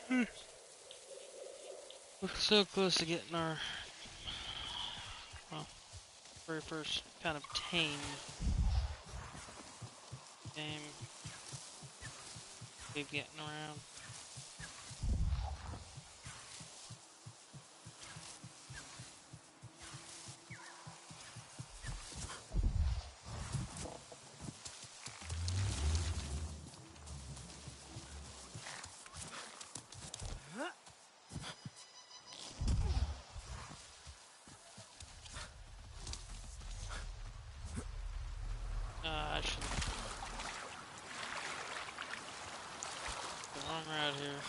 We're so close to getting our, well, very first kind of tame game we've getting around. I should the wrong route here.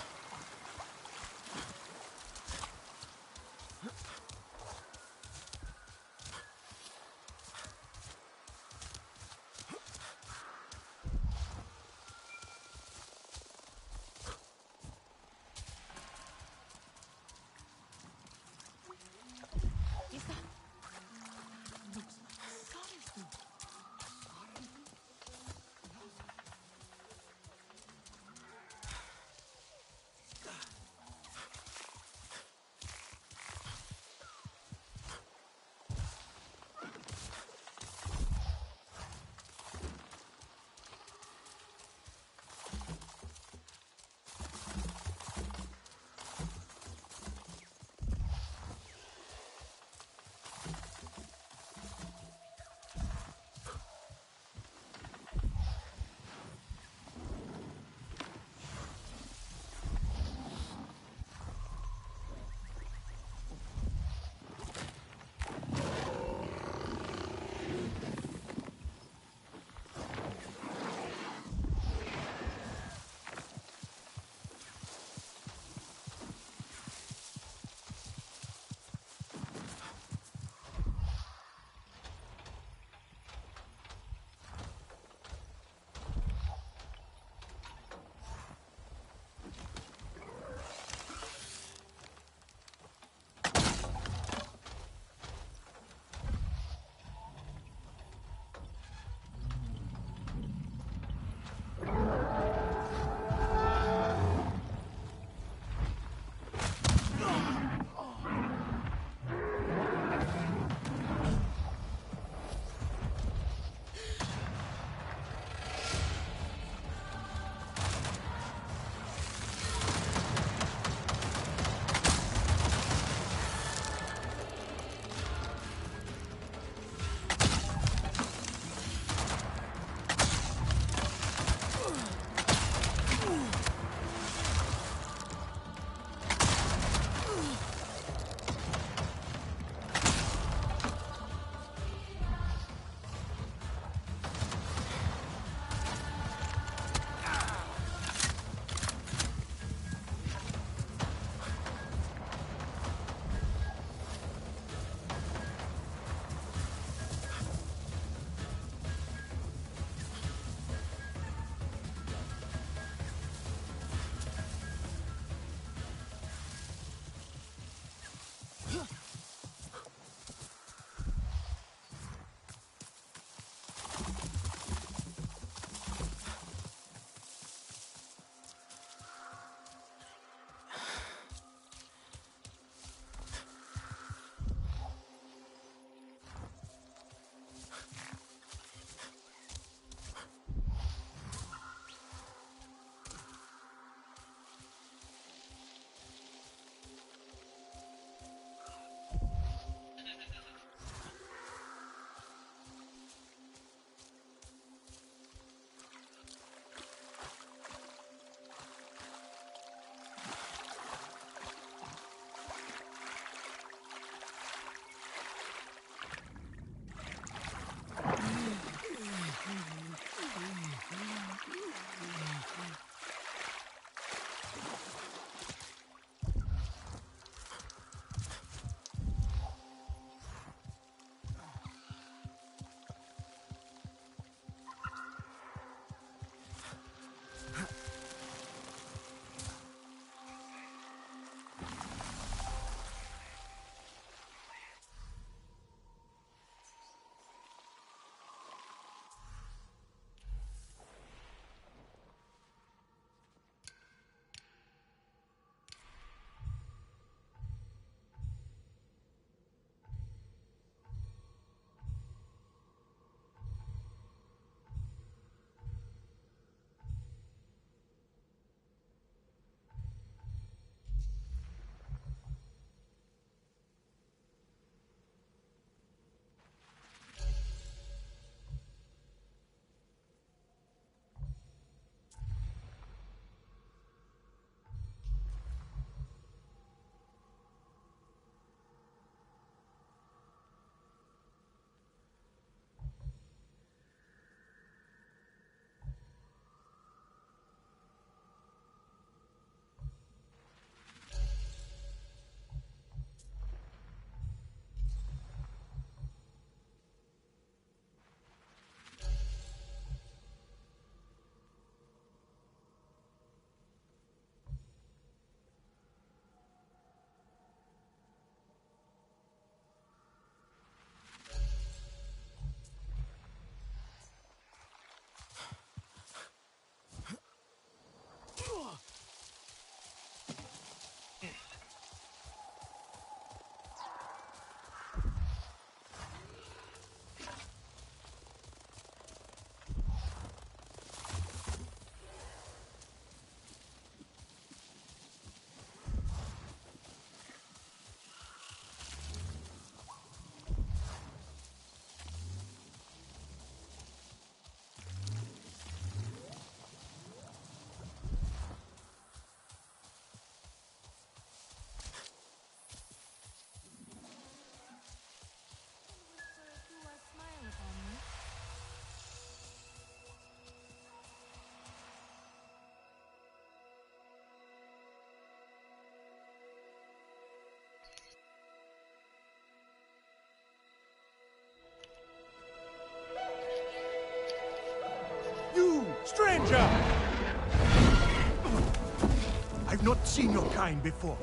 I've not seen your kind before.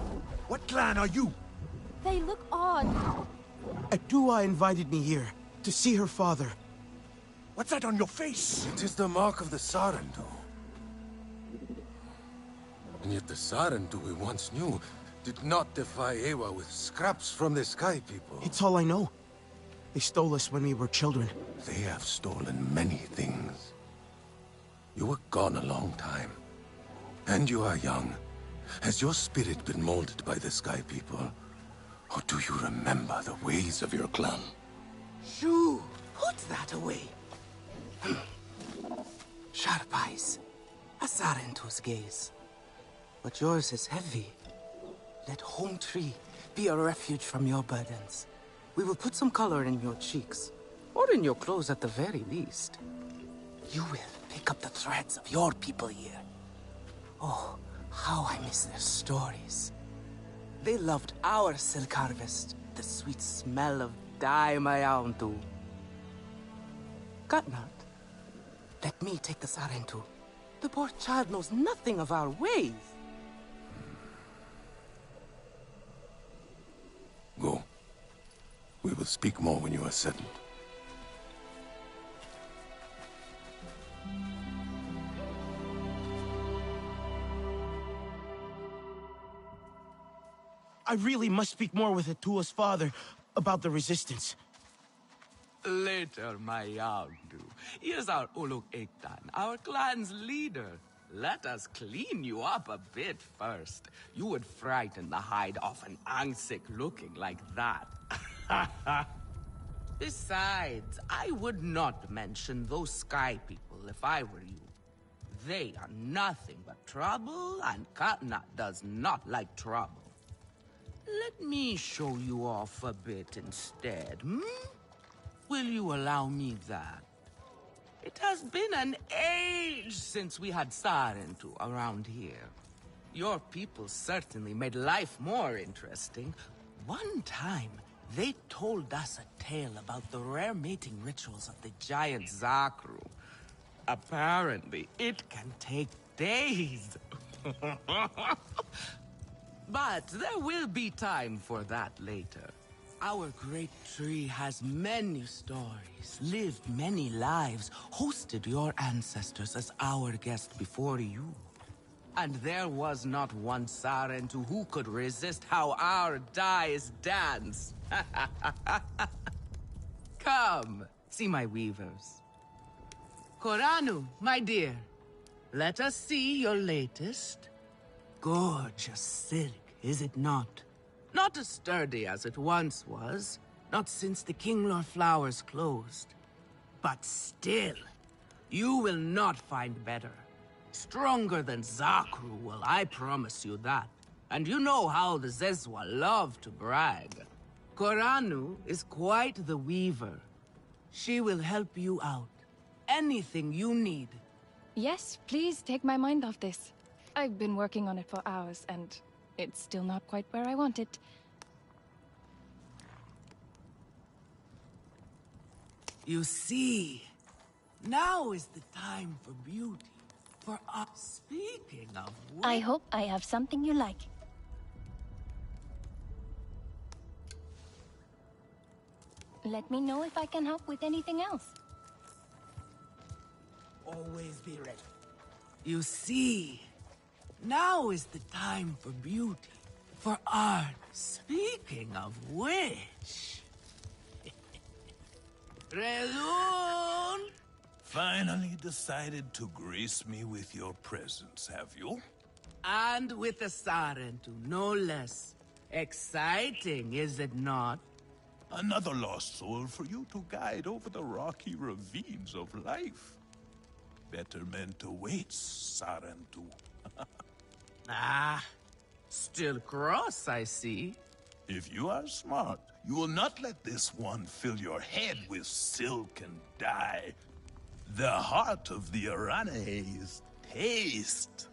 What clan are you? They look odd. Atua invited me here to see her father. What's that on your face? It is the mark of the Sarentu. And yet the Sarentu we once knew did not defy Ewa with scraps from the Sky People. It's all I know. They stole us when we were children. They have stolen many things. You were gone a long time. And you are young. Has your spirit been molded by the Sky People? Or do you remember the ways of your clan? Shoo! Put that away. Sharp eyes. A Sarentu's gaze. But yours is heavy. Let Home Tree be a refuge from your burdens. We will put some color in your cheeks. Or in your clothes at the very least. You will pick up the threads of your people here. Oh, how I miss their stories. They loved our silk harvest, the sweet smell of dye mayauntu. Katnat, let me take the Sarentu. The poor child knows nothing of our ways. Go. We will speak more when you are settled. I really must speak more with Atua's father about the resistance. Later, my Yauntu. Here's our Uluk Ektan, our clan's leader. Let us clean you up a bit first. You would frighten the hide off an Angsik looking like that. Besides, I would not mention those Sky People if I were you. They are nothing but trouble, and Katnat does not like trouble. Let me show you off a bit instead, hmm? Will you allow me that? It has been an age since we had Sarentu around here. Your people certainly made life more interesting. One time, they told us a tale about the rare mating rituals of the giant Zakru. Apparently, it can take days. But there will be time for that later. Our great tree has many stories, lived many lives, hosted your ancestors as our guest before you. And there was not one Sarentu who could resist how our dyes dance. Come, see my weavers. Koranu, my dear, let us see your latest. Gorgeous silk, is it not? Not as sturdy as it once was, not since the Kinglor flowers closed. But still, you will not find better. Stronger than Zakru will, I promise you that. And you know how the Zezwa love to brag. Koranu is quite the weaver. She will help you out. Anything you need. Yes, please take my mind off this. I've been working on it for hours, and it's still not quite where I want it. You see, now is the time for beauty. For us, speaking of which... I hope I have something you like. Let me know if I can help with anything else. Always be ready. You see, now is the time for beauty. For art. Speaking of which... Relun! Finally decided to grace me with your presence, have you? And with a Sarentu, no less. Exciting, is it not? Another lost soul for you to guide over the rocky ravines of life. Better meant awaits, Sarentu. Ah, still cross, I see. If you are smart, you will not let this one fill your head with silk and dye. The heart of the Arane is taste.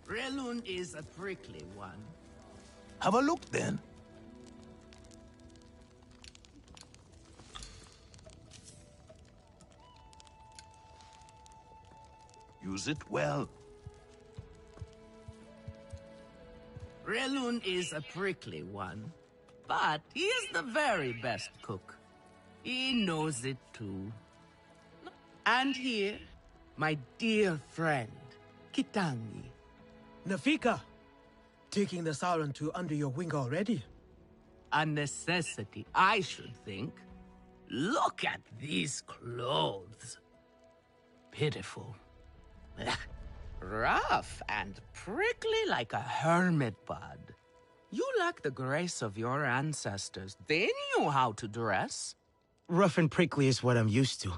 Relun is a prickly one. Have a look then. Use it well. Relun is a prickly one, but he is the very best cook. He knows it too. And here, my dear friend, Kitangi. Nafika, taking the Sarantu under your wing already? A necessity, I should think. Look at these clothes. Pitiful. Rough and prickly like a hermit bud. You lack the grace of your ancestors. They knew how to dress. Rough and prickly is what I'm used to.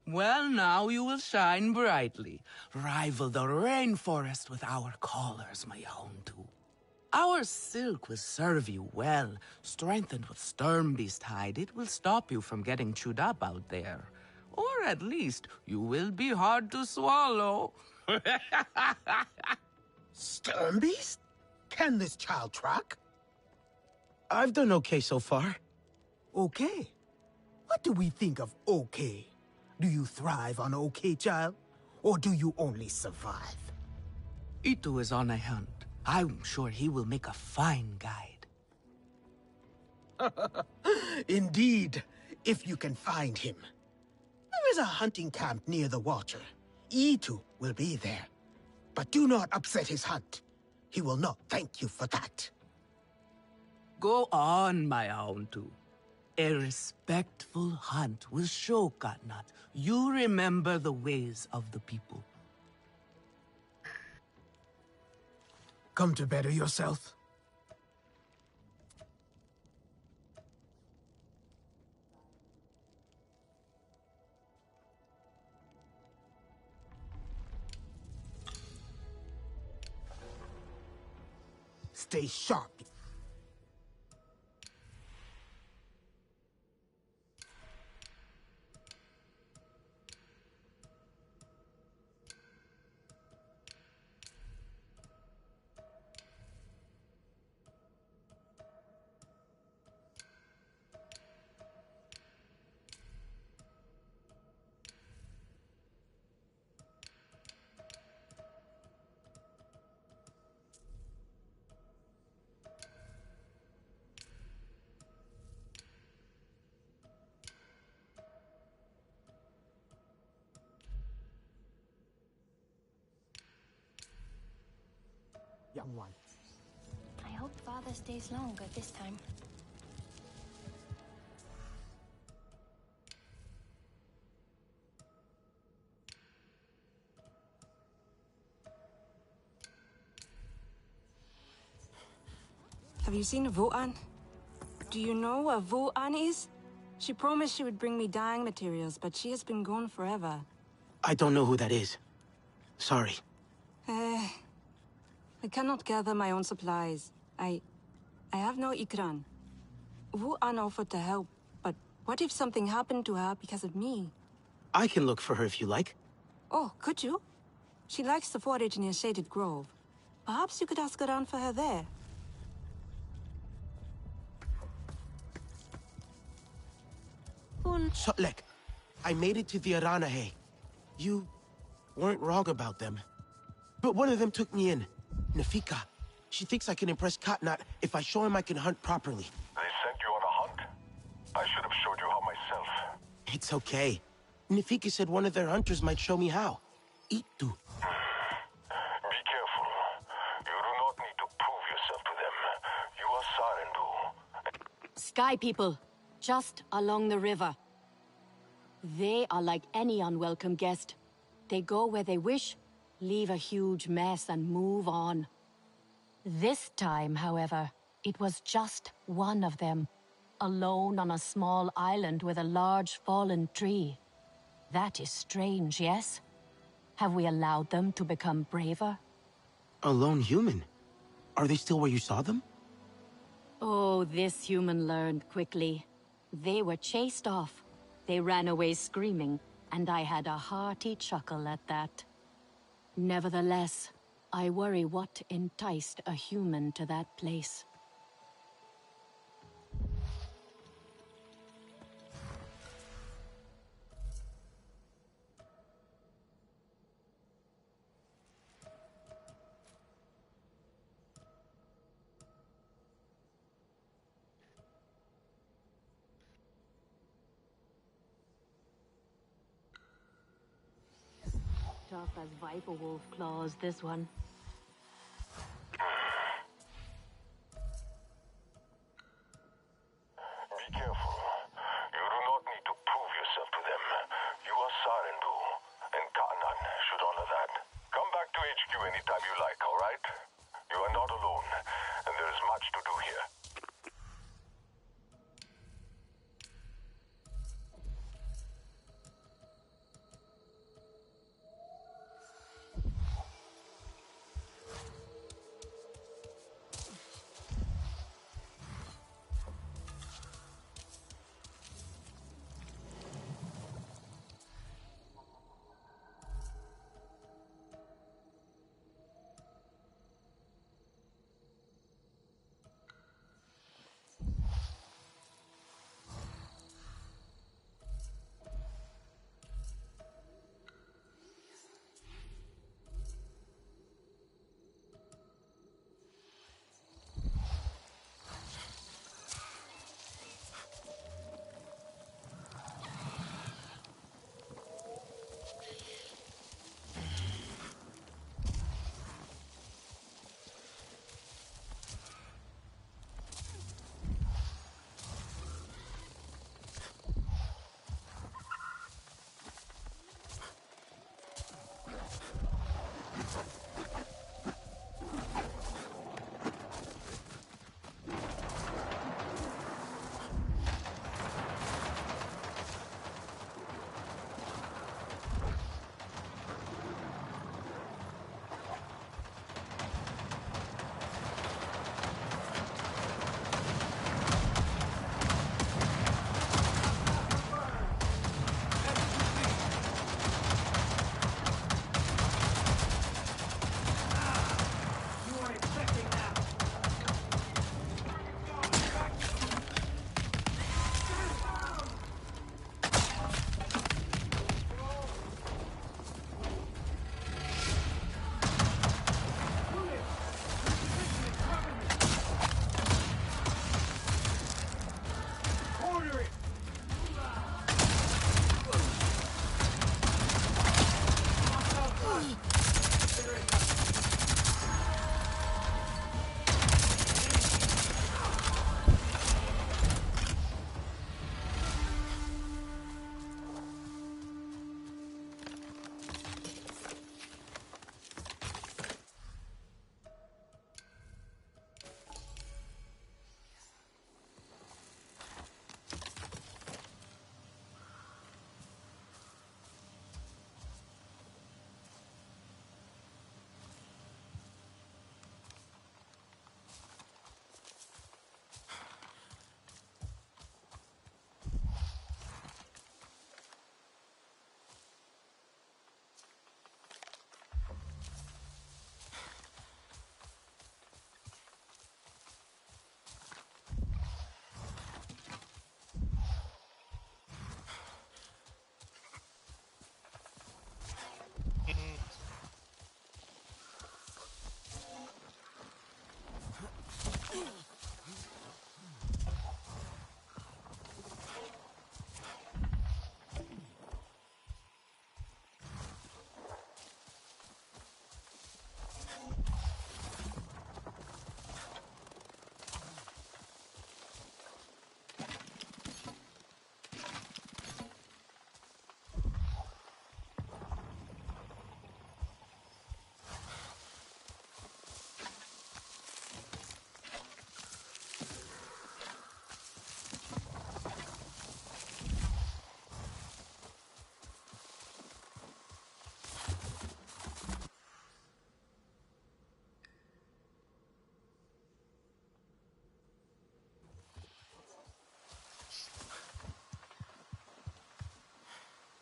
Well, now you will shine brightly. Rival the rainforest with our collars, my Houndu. Our silk will serve you well. Strengthened with Sternbeast hide, it will stop you from getting chewed up out there. Or at least, you will be hard to swallow. Sternbeast? Can this child track? I've done okay so far. Okay? What do we think of okay? Do you thrive on okay, child? Or do you only survive? Itu is on a hunt. I'm sure he will make a fine guide. Indeed, if you can find him. There is a hunting camp near the Watcher. Itu will be there. But do not upset his hunt. He will not thank you for that. Go on, my Houndu. A respectful hunt will show Katnat you remember the ways of the people. Come to better yourself. Stay sharp. Young one. I hope Father stays longer this time. Have you seen Vuan? Do you know what Vuan is? She promised she would bring me dyeing materials, but she has been gone forever. I don't know who that is. Sorry. I cannot gather my own supplies. I have no ikran. Vuan offered to help, but what if something happened to her because of me? I can look for her if you like. Oh, could you? She likes to forage near Shaded Grove. Perhaps you could ask around for her there. Sotlek, I made it to the Aranahe. You weren't wrong about them. But one of them took me in. Nafika. She thinks I can impress Katnat if I show him I can hunt properly. They sent you on a hunt? I should have showed you how myself. It's okay. Nafika said one of their hunters might show me how. Itu. Be careful. You do not need to prove yourself to them. You are Sarendu. Sky people, just along the river. They are like any unwelcome guest. They go where they wish, leave a huge mess, and move on. This time, however, it was just one of them, alone on a small island with a large fallen tree. That is strange, yes? Have we allowed them to become braver? A lone human? Are they still where you saw them? Oh, this human learned quickly. They were chased off. They ran away screaming, and I had a hearty chuckle at that. Nevertheless, I worry what enticed a human to that place. tough as viper wolf claws, this one. Be careful. You do not need to prove yourself to them. You are Sarendu, and Ka'nan should honor that. Come back to HQ anytime you like, alright? You are not alone, and there is much to do here.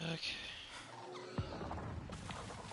Okay.